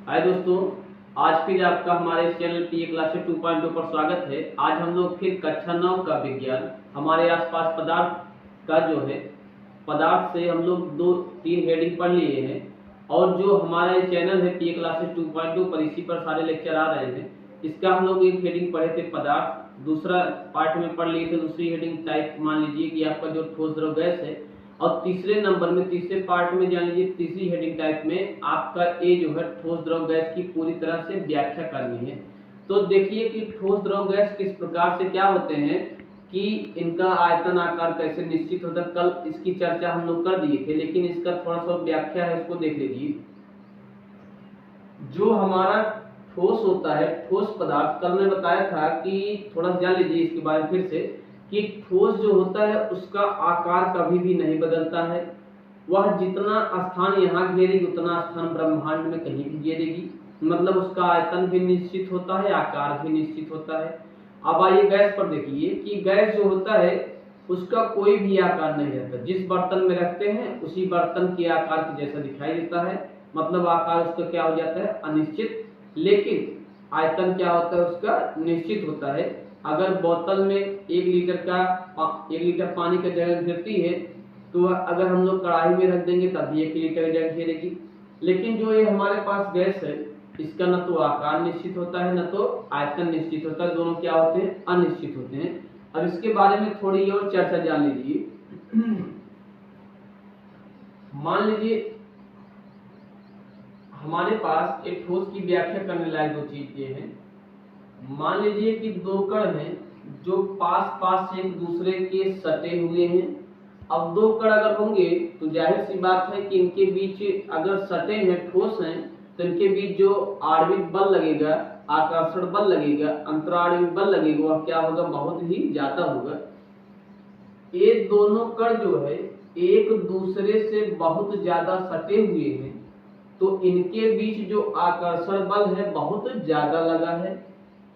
हाय दोस्तों, आज फिर आपका हमारे इस चैनल पीए क्लासेस 2.2 पर स्वागत है। आज हम लोग फिर कक्षा 9 का विज्ञान हमारे आसपास पदार्थ का जो है पदार्थ से हम लोग 2-3 हेडिंग पढ़ लिए हैं। और जो हमारा ये चैनल है पीए क्लासेस 2.2 पर इसी पर सारे लेक्चर आ रहे हैं। इसका हम लोग एक हेडिंग पढ़े थे पदार्थ, दूसरा पार्ट में पढ़ लिए थे दूसरी हेडिंग टाइप, मान लीजिए कि आपका जो ठोस द्रव गैस है। और तीसरे नंबर में तीसरे पार्ट में जान लीजिए तीसरी हेडिंग टाइप में आपका ए जो है ठोस द्रव गैस की पूरी तरह से व्याख्या करनी है। तो देखिए कि ठोस द्रव गैस किस प्रकार से क्या होते हैं, कि इनका आयतन आकार कैसे निश्चित होता है। कल इसकी चर्चा हम लोग कर दिए थे, लेकिन इसका थोड़ा सा व्याख्या है, उसको देख लीजिए। जो हमारा ठोस होता है, ठोस पदार्थ, कल मैं बताया था कि थोड़ा जान लीजिए इसके बारे में फिर से, कि ठोस जो होता है उसका आकार कभी भी नहीं बदलता है। वह जितना स्थान यहाँ घेरेगी उतना स्थान ब्रह्मांड में कहीं भी घेरेगी। मतलब उसका आयतन भी निश्चित होता है, आकार भी निश्चित होता है। अब आइए गैस पर देखिए कि गैस जो होता है उसका कोई भी आकार नहीं रहता। जिस बर्तन में रखते हैं उसी बर्तन के आकार के जैसा दिखाई देता है। मतलब आकार उसका क्या हो जाता है, अनिश्चित। लेकिन आयतन क्या होता है उसका निश्चित होता है। अगर बोतल में 1 लीटर पानी की जगह घेरती है, तो अगर हम लोग कढ़ाई में रख देंगे तब भी 1 लीटर की जगह घेरेगी। लेकिन जो ये हमारे पास गैस है, इसका न तो आकार निश्चित होता है न तो आयतन निश्चित होता है, दोनों क्या होते हैं, अनिश्चित होते हैं। अब इसके बारे में थोड़ी और चर्चा जान लीजिए। मान लीजिए हमारे पास एक ठोस की व्याख्या करने लायक दो चीज ये है। मान लीजिए कि दो कण हैं जो पास पास से एक दूसरे के सटे हुए हैं। अब दो कण अगर होंगे तो जाहिर सी बात है कि इनके बीच अगर सटे हैं, ठोस हैं, तो इनके बीच जो आणविक बल लगेगा, आकर्षण बल लगेगा, अंतराणविक बल लगेगा, वह क्या होगा, बहुत ही ज्यादा होगा। ये दोनों कण जो है एक दूसरे से बहुत ज्यादा सटे हुए हैं, तो इनके बीच जो आकर्षण बल है बहुत ज्यादा लगा है।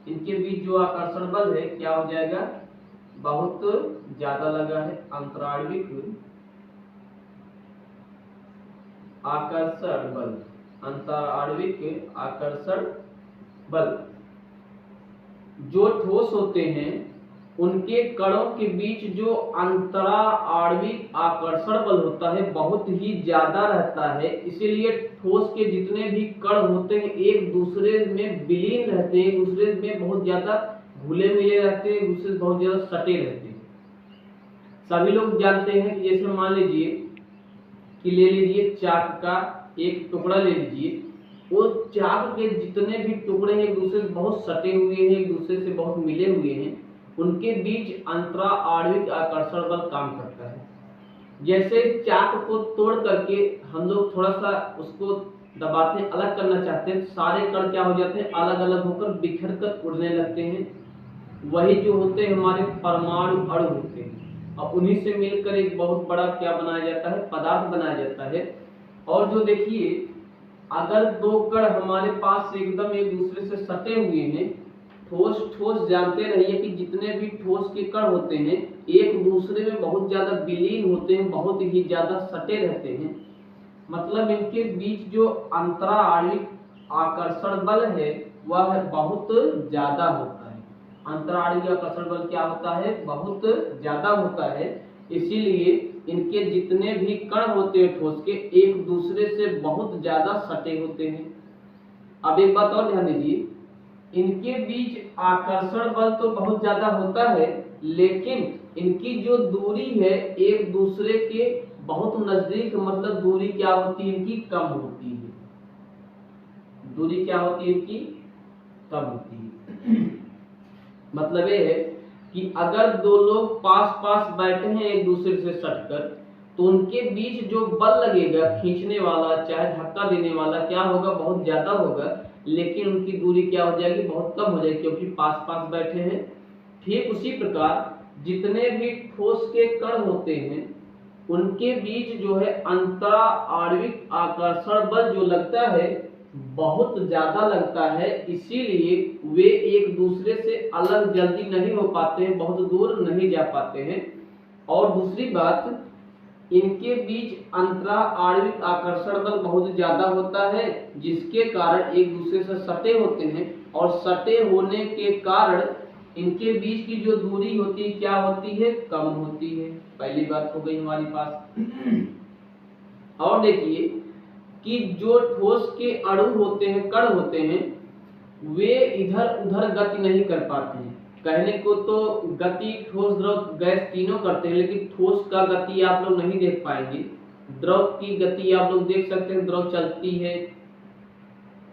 इनके बीच जो आकर्षण बल है क्या हो जाएगा, बहुत ज्यादा लगा है। अंतराणविक आकर्षण बल, अंतराणविक आकर्षण बल। जो ठोस होते हैं उनके कणों के बीच जो अंतराणविक आकर्षण बल होता है बहुत ही ज्यादा रहता है। इसीलिए ठोस के जितने भी कण होते हैं एक दूसरे में विलीन रहते हैं, एक दूसरे में बहुत ज्यादा घुले मिले रहते हैं, एक दूसरे से बहुत ज्यादा सटे रहते हैं। सभी लोग जानते हैं कि जैसे मान लीजिए कि ले लीजिए चाक का एक टुकड़ा ले लीजिए, वो चाक के जितने भी टुकड़े हैं एक दूसरे से बहुत सटे हुए हैं, एक दूसरे से बहुत मिले हुए हैं, उनके बीच अंतराणविक आकर्षण बल काम करता है। जैसे चाक को तोड़ करके हम लोग थोड़ा सा उसको दबाते हैं, अलग करना चाहते हैं, सारे कण क्या हो जाते हैं, अलग अलग होकर बिखर कर उड़ने लगते हैं। वही जो होते हैं हमारे परमाणु अणु होते हैं। अब उन्हीं से मिलकर एक बहुत बड़ा क्या बनाया जाता है, पदार्थ बनाया जाता है। और जो देखिए अगर दो कण हमारे पास एकदम एक दूसरे से सटे हुए हैं, ठोस ठोस जानते रहिए कि जितने भी ठोस के कण होते हैं एक दूसरे में बहुत ज्यादा विलीन होते हैं, बहुत ही ज्यादा सटे रहते हैं। मतलब इनके बीच जो अंतराणविक आकर्षण बल है वह बहुत ज्यादा होता है। अंतराणविक आकर्षण बल क्या होता है, बहुत ज्यादा होता है। इसीलिए इनके जितने भी कण होते हैं ठोस के एक दूसरे से बहुत ज्यादा सटे होते हैं। अब एक बात और ध्यान दीजिए, इनके बीच आकर्षण बल तो बहुत ज्यादा होता है, लेकिन इनकी जो दूरी है एक दूसरे के बहुत नजदीक, मतलब दूरी क्या होती है इनकी, कम होती है। दूरी क्या होती है इनकी, कम होती है। मतलब ये है कि अगर दो लोग पास पास बैठे हैं एक दूसरे से सटकर, तो उनके बीच जो बल लगेगा खींचने वाला चाहे धक्का देने वाला क्या होगा, बहुत ज्यादा होगा। लेकिन उनकी दूरी क्या हो जाएगी, बहुत कम हो जाएगी, क्योंकि पास पास बैठे हैं। ठीक उसी प्रकार जितने भी ठोस के कण होते हैं उनके बीच जो है अंतराणविक आकर्षण बल जो लगता है बहुत ज्यादा लगता है। इसीलिए वे एक दूसरे से अलग जल्दी नहीं हो पाते हैं, बहुत दूर नहीं जा पाते हैं। और दूसरी बात, इनके बीच अंतरा आणविक आकर्षण बल बहुत ज्यादा होता है, जिसके कारण एक दूसरे से सटे होते हैं, और सटे होने के कारण इनके बीच की जो दूरी होती है क्या होती है, कम होती है। पहली बात हो गई हमारे पास। और देखिए कि जो ठोस के अणु होते हैं, कण होते हैं, वे इधर उधर गति नहीं कर पाते हैं। कहने को तो गति ठोस द्रव गैस तीनों करते हैं, लेकिन ठोस का गति आप लोग नहीं देख पाएंगे। द्रव की गति आप लोग देख सकते हैं, द्रव चलती है,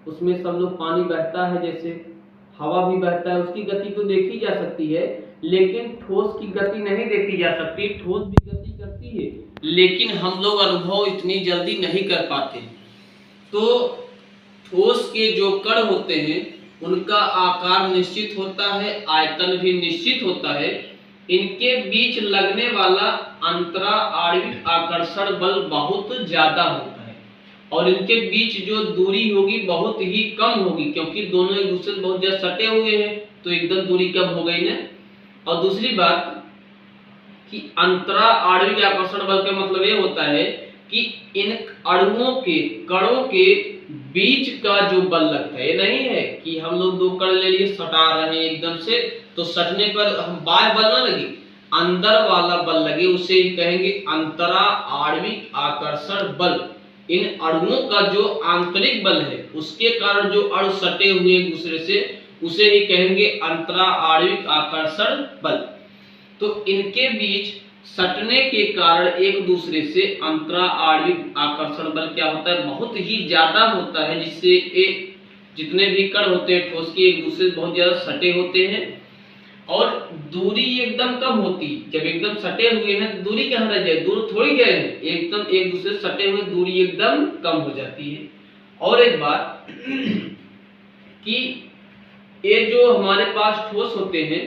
उसमें सब लोग पानी बहता है, जैसे हवा भी बहता है, उसकी गति तो देखी जा सकती है, लेकिन ठोस की गति नहीं देखी जा सकती। ठोस भी गति करती है, लेकिन हम लोग अनुभव इतनी जल्दी नहीं कर पाते। तो ठोस के जो कण होते हैं उनका आकार निश्चित होता है, आयतन भी निश्चित होता है। इनके बीच लगने वाला अंतरा आणविक आकर्षण बल बहुत ज्यादा होता है, और इनके बीच जो दूरी होगी बहुत ही कम होगी, क्योंकि दोनों एक दूसरे से बहुत ज्यादा सटे हुए हैं, तो एकदम दूरी कम हो गई ना। और दूसरी बात कि अंतरा आणविक आकर्षण बल का मतलब ये होता है कि इन अणुओं के, कणों के बीच का जो बल लगता है, ये नहीं है कि हम लोग दो कण ले लिए सटा रहे हैं एकदम से, तो सटने पर हम बाह्य बल ना लगे, अंदर वाला बल लगे, उसे ही कहेंगे अंतरा आणविक आकर्षण बल। इन अणुओं का जो आंतरिक बल है, उसके कारण जो अणु सटे हुए एक दूसरे से, उसे ही कहेंगे अंतरा आणविक आकर्षण बल। तो इनके बीच सटने के कारण एक दूसरे से अंतरा आणविक आकर्षण बल क्या होता है, बहुत ही ज्यादा होता है, जिससे जितने भी कण होते हैं ठोस के एक दूसरे से बहुत ज्यादा सटे होते हैं, और दूरी एकदम कम होती। जब एकदम सटे हुए हैं तो दूरी कहाँ रह जाए, दूर थोड़ी गए हैं, एकदम एक दूसरे से सटे हुए, दूरी एकदम कम हो जाती है। और एक बात कि ये जो हमारे पास ठोस होते हैं,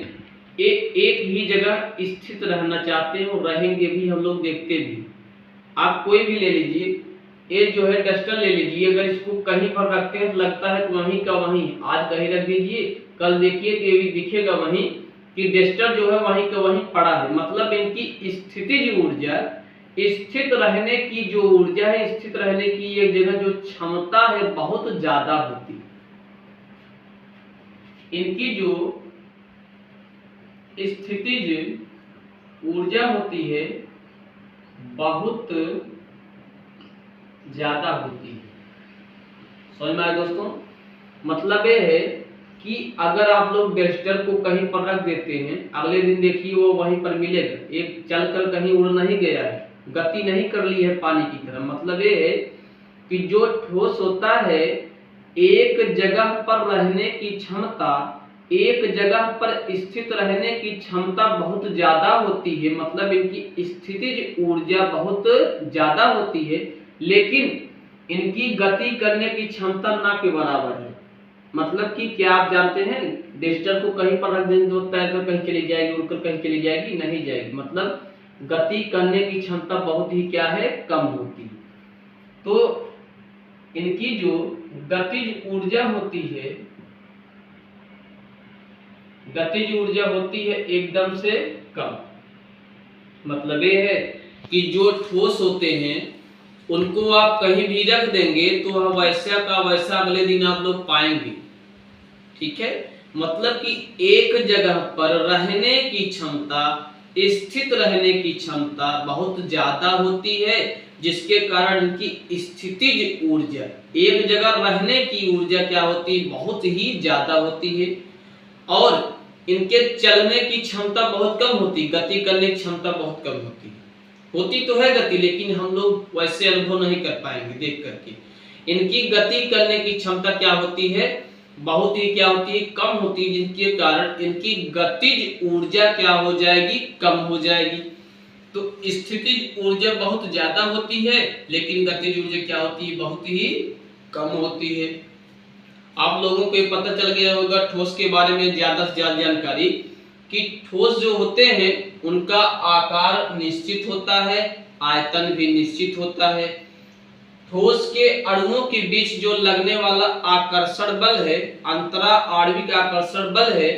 एक ही जगह स्थित रहना चाहते हैं, और रहेंगे भी, हम लोग देखते भी। आप कोई भी ले लीजिए, ये जो है डस्टर ले लीजिए, अगर इसको कहीं पर रखते हैं तो लगता है वहीं का वहीं, आज कहीं रख दीजिए, कल देखिए तो ये भी दिखेगा वहीं कि डस्टर जो है वहीं का वहीं पड़ा है। मतलब इनकी स्थितिज ऊर्जा, स्थित रहने की जो ऊर्जा है, स्थित रहने की एक जगह जो क्षमता है बहुत ज्यादा होती है। इनकी जो स्थितिज ऊर्जा होती है बहुत ज्यादा होती है। समझ में आया दोस्तों? मतलब ये है कि अगर आप लोग डस्टर को कहीं पर रख देते हैं, अगले दिन देखिए वो वहीं पर मिलेगा, एक चलकर कहीं उड़ नहीं गया है, गति नहीं कर ली है पानी की तरह। मतलब ये है कि जो ठोस होता है, एक जगह पर रहने की क्षमता, एक जगह पर स्थित रहने की क्षमता बहुत ज्यादा होती है। मतलब इनकी स्थितिज ऊर्जा बहुत ज्यादा होती है, लेकिन इनकी गति करने की क्षमता ना के बराबर है। मतलब कि क्या आप जानते हैं, डस्टर को कहीं पर रख देंगे तो तैर कर कहीं चली जाएगी, उड़कर कहीं चली जाएगी, नहीं जाएगी। मतलब गति करने की क्षमता बहुत ही क्या है, कम होती है। तो इनकी जो गतिज ऊर्जा होती है, गतिज ऊर्जा होती है एकदम से कम। मतलब ये है कि जो ठोस होते हैं उनको आप कहीं भी रख देंगे तो वह वैसा का वैसा अगले दिन आप लोग पाएंगे। ठीक है, मतलब कि एक जगह पर रहने की क्षमता, स्थित रहने की क्षमता बहुत ज्यादा होती है, जिसके कारण इनकी स्थितिज ऊर्जा, एक जगह रहने की ऊर्जा क्या होती है, बहुत ही ज्यादा होती है। और इनके चलने की क्षमता बहुत कम होती, गति करने की क्षमता बहुत कम होती। होती तो है गति, लेकिन हम लोग वैसे अनुभव नहीं कर पाएंगे देख करके। इनकी गति करने की क्षमता क्या होती है, बहुत ही क्या होती है, कम होती है, जिनके कारण इनकी गतिज ऊर्जा क्या हो जाएगी, कम हो जाएगी। तो स्थितिज ऊर्जा बहुत ज्यादा होती है, लेकिन गतिज ऊर्जा क्या होती है, बहुत ही कम होती है। आप लोगों को ये पता चल गया होगा ठोस के बारे में ज्यादा से ज्यादा जानकारी, कि ठोस जो होते हैं उनका आकार निश्चित होता है, आयतन भी निश्चित होता है। ठोस के अणुओं के बीच जो लगने वाला आकर्षण बल है, अंतरा आणविक आकर्षण बल है,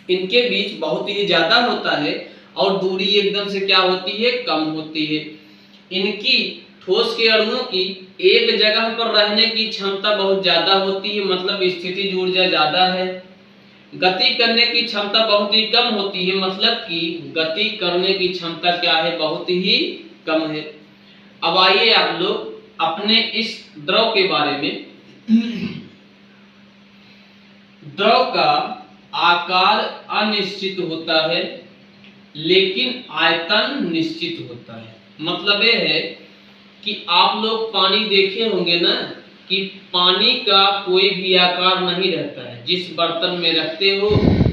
इनके बीच बहुत ही ज्यादा होता है। और दूरी एकदम से क्या होती है, कम होती है। इनकी ठोस के अणुओं की एक जगह पर रहने की क्षमता बहुत ज्यादा होती है, मतलब स्थितिज ऊर्जा ज्यादा है। गति करने की क्षमता बहुत ही कम होती है, मतलब कि गति करने की क्षमता क्या है, बहुत ही कम है। अब आइए आप लोग अपने इस द्रव के बारे में। द्रव का आकार अनिश्चित होता है लेकिन आयतन निश्चित होता है। मतलब ये है कि आप लोग पानी देखे होंगे ना कि पानी का कोई भी आकार नहीं रहता है, जिस बर्तन में रखते हो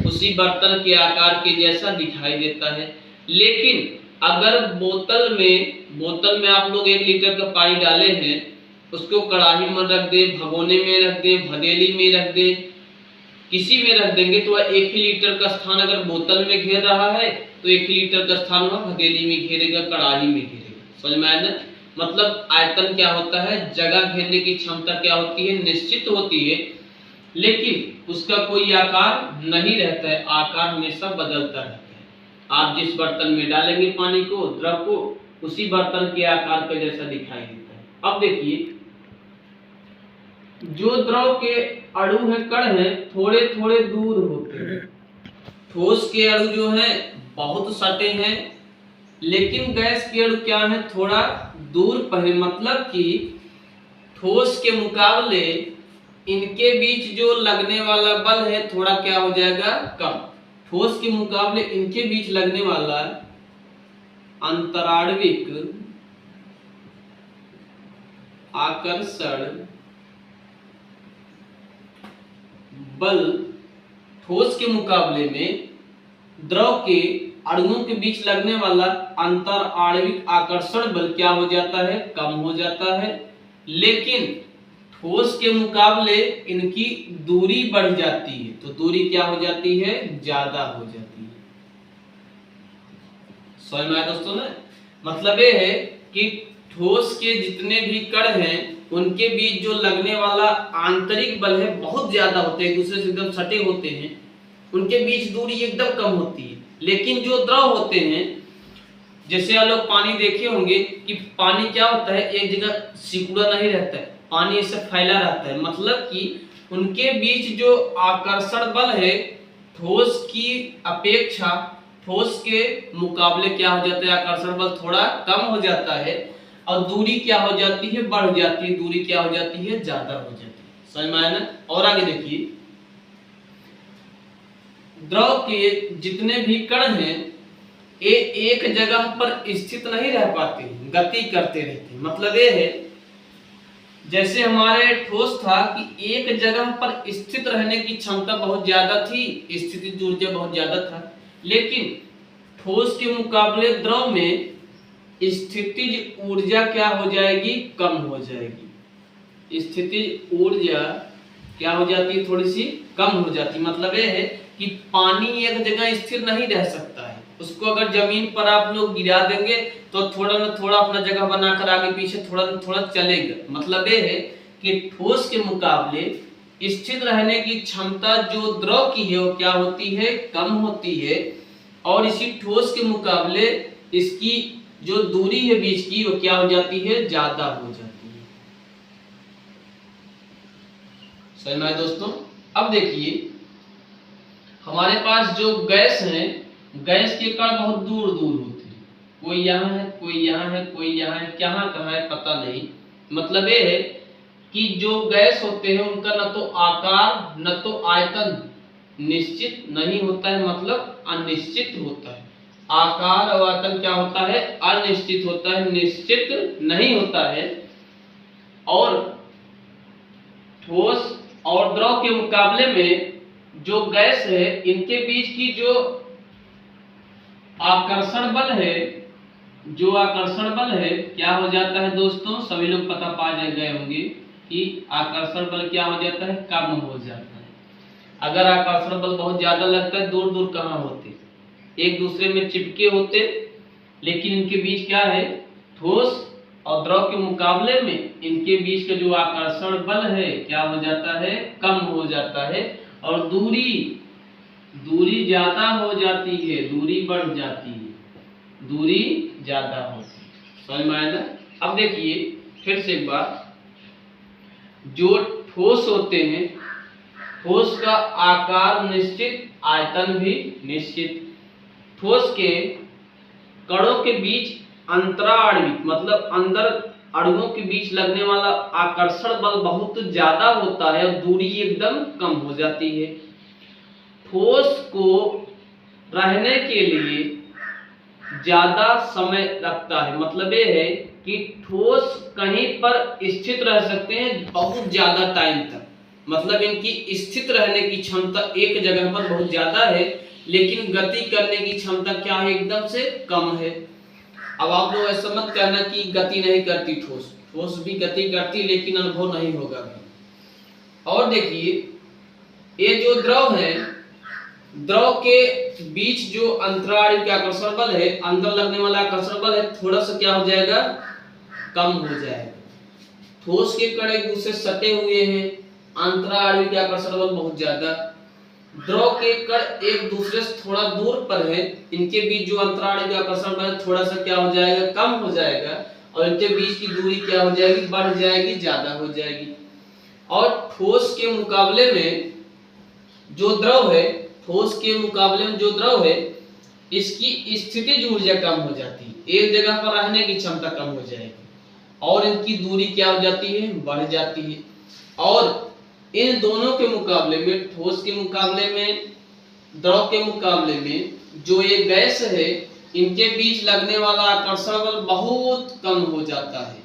उसी बर्तन के आकार के जैसा दिखाई देता है। लेकिन अगर बोतल में आप लोग 1 लीटर का पानी डाले हैं, उसको कढ़ाई में रख दे, भगोने में रख दे, भदेली में रख दे, किसी में रख देंगे तो 1 ही लीटर का स्थान अगर बोतल में घेर रहा है तो 1 लीटर का स्थान वह भदेली में घेरेगा, कढ़ाई में घेरेगा। समझ में आया ना? मतलब आयतन क्या होता है, जगह घेरने की क्षमता क्या होती है, निश्चित होती है, लेकिन उसका कोई आकार नहीं रहता है, आकार हमेशा बदलता रहता है। आप जिस बर्तन में डालेंगे पानी को, द्रव को, उसी बर्तन के आकार का जैसा दिखाई देता है। अब देखिए, जो द्रव के अणु है, कण है, थोड़े थोड़े दूर होते हैं। ठोस के अणु जो हैं बहुत सटे हैं, लेकिन गैस के अणु क्या है, थोड़ा दूर पर है। मतलब कि ठोस के मुकाबले इनके बीच जो लगने वाला बल है थोड़ा क्या हो जाएगा, कम। ठोस के मुकाबले इनके बीच लगने वाला अंतराण्विक आकर्षण बल ठोस के मुकाबले में द्रव के अणुओं के बीच लगने वाला अंतर आणविक आकर्षण बल क्या हो जाता है, कम हो जाता है। लेकिन ठोस के मुकाबले इनकी दूरी बढ़ जाती है, तो दूरी क्या हो जाती है, ज्यादा हो जाती है। समझ में आया दोस्तों ना? मतलब ये है कि ठोस के जितने भी कण हैं उनके बीच जो लगने वाला आंतरिक बल है बहुत ज्यादा होते हैं, एक दूसरे से एकदम सटे होते हैं, उनके बीच दूरी एकदम कम होती है। लेकिन जो द्रव होते हैं, जैसे आप लोग पानी देखे होंगे कि पानी क्या होता है, एक जगह सिकुड़ा नहीं रहता है, पानी ऐसे फैला रहता है। मतलब कि उनके बीच जो आकर्षण बल है ठोस की अपेक्षा, ठोस के मुकाबले क्या हो जाता है, आकर्षण बल थोड़ा कम हो जाता है और दूरी क्या हो जाती है, बढ़ जाती है, दूरी क्या हो जाती है, ज्यादा हो जाती है। समझ में आया ना? और आगे देखिए, द्रव के जितने भी कण हैं ये एक जगह पर स्थित नहीं रह पाते, गति करते रहते। मतलब ये है जैसे हमारे ठोस था कि एक जगह पर स्थित रहने की क्षमता बहुत ज्यादा थी, स्थितिज ऊर्जा बहुत ज्यादा था, लेकिन ठोस के मुकाबले द्रव में स्थितिज ऊर्जा क्या हो जाएगी, कम हो जाएगी। स्थितिज ऊर्जा क्या हो जाती है, थोड़ी सी कम हो जाती। मतलब ये है कि पानी एक जगह स्थिर नहीं रह सकता है, उसको अगर जमीन पर आप लोग गिरा देंगे तो थोड़ा न थोड़ा अपना जगह बनाकर आगे पीछे थोड़ा न थोड़ा चलेगा। मतलब ये है कि ठोस के मुकाबले स्थिर रहने की क्षमता जो द्रव की है वो क्या होती है, कम होती है, और इसी ठोस के मुकाबले इसकी जो दूरी है बीच की वो क्या हो जाती है, ज्यादा हो जाती है। समझ में आया दोस्तों? अब देखिए, हमारे पास जो गैस है, गैस के कण बहुत दूर दूर होते हैं, कोई यहाँ है, कोई यहाँ है, कोई यहाँ है, कहाँ कहाँ है पता नहीं। मतलब ये है कि जो गैस होते हैं उनका न तो आकार न तो आयतन निश्चित नहीं होता है, मतलब अनिश्चित होता है। आकार और आयतन क्या होता है, अनिश्चित होता है, निश्चित नहीं होता है। और ठोस और द्रव के मुकाबले में जो गैस है इनके बीच की जो आकर्षण बल है, जो आकर्षण बल है क्या हो जाता है दोस्तों, सभी लोग पता पा गए होंगे कि आकर्षण बल क्या हो जाता है, कम हो जाता है। अगर आकर्षण बल बहुत ज्यादा लगता है, दूर दूर कहाँ होते, एक दूसरे में चिपके होते, लेकिन इनके बीच क्या है, ठोस और द्रव के मुकाबले में इनके बीच का जो आकर्षण बल है क्या हो जाता है, कम हो जाता है, और दूरी ज्यादा हो जाती है, दूरी बढ़ जाती है। दूरी ज्यादा होती है। समझ में आया ना? अब देखिए फिर से एक बार, जो ठोस होते हैं, ठोस का आकार निश्चित, आयतन भी निश्चित। ठोस के कणों के बीच अंतराणविक मतलब अंदर अणुओं के बीच लगने वाला आकर्षण बल बहुत ज्यादा होता है और दूरी एकदम कम हो जाती है। ठोस को रहने के लिए ज्यादा समय लगता है, मतलब ये है कि ठोस कहीं पर स्थित रह सकते हैं बहुत ज्यादा टाइम तक, मतलब इनकी स्थित रहने की क्षमता एक जगह पर बहुत ज्यादा है, लेकिन गति करने की क्षमता क्या है, एकदम से कम है। अब आप लोग ऐसा मत कहना कि गति नहीं करती ठोस, ठोस भी गति करती लेकिन अनुभव नहीं होगा भी। और देखिए ये जो द्रव है, द्रव के बीच जो अंतराणविक आकर्षण बल है, अंदर लगने वाला आकर्षण बल है, थोड़ा सा क्या हो जाएगा, कम हो जाएगा। ठोस के कण एक दूसरे से सटे हुए हैं, अंतराणविक आकर्षण बल बहुत ज्यादा। द्रव के कण एक दूसरे से थोड़ा दूर पर है, इनके बीच जो अंतराणविक आकर्षण बल थोड़ा सा क्या हो जाएगा, कम हो जाएगा, और इनके बीच की दूरी क्या हो जाएगी, बढ़ जाएगी, ज्यादा हो जाएगी। और ठोस के मुकाबले में जो द्रव है, ठोस के मुकाबले में जो द्रव है, इसकी स्थितिज ऊर्जा कम हो जाती है, एक जगह पर रहने की क्षमता कम हो जाएगी, और इनकी दूरी क्या हो जाती है, बढ़ जाती है। और इन दोनों के मुकाबले में, ठोस के मुकाबले में, द्रव के मुकाबले में जो ये गैस है, इनके बीच लगने वाला आकर्षण बल बहुत कम हो जाता है।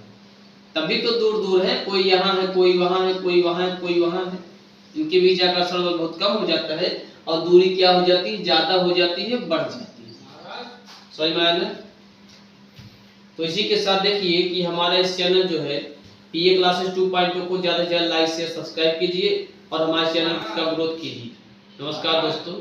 तभी तो दूर दूर है, कोई यहाँ है, कोई वहां है, कोई वहां है, कोई वहां है, इनके बीच आकर्षण बल बहुत कम हो जाता है और दूरी क्या हो जाती है, ज्यादा हो जाती है, बढ़ जाती है। समझ में आया ना? तो इसी के साथ देखिए कि हमारा इस चैनल जो है पीए क्लासेस 2.0 को ज्यादा से ज्यादा लाइक शेयर सब्सक्राइब कीजिए और हमारे चैनल का ग्रोथ कीजिए। नमस्कार दोस्तों।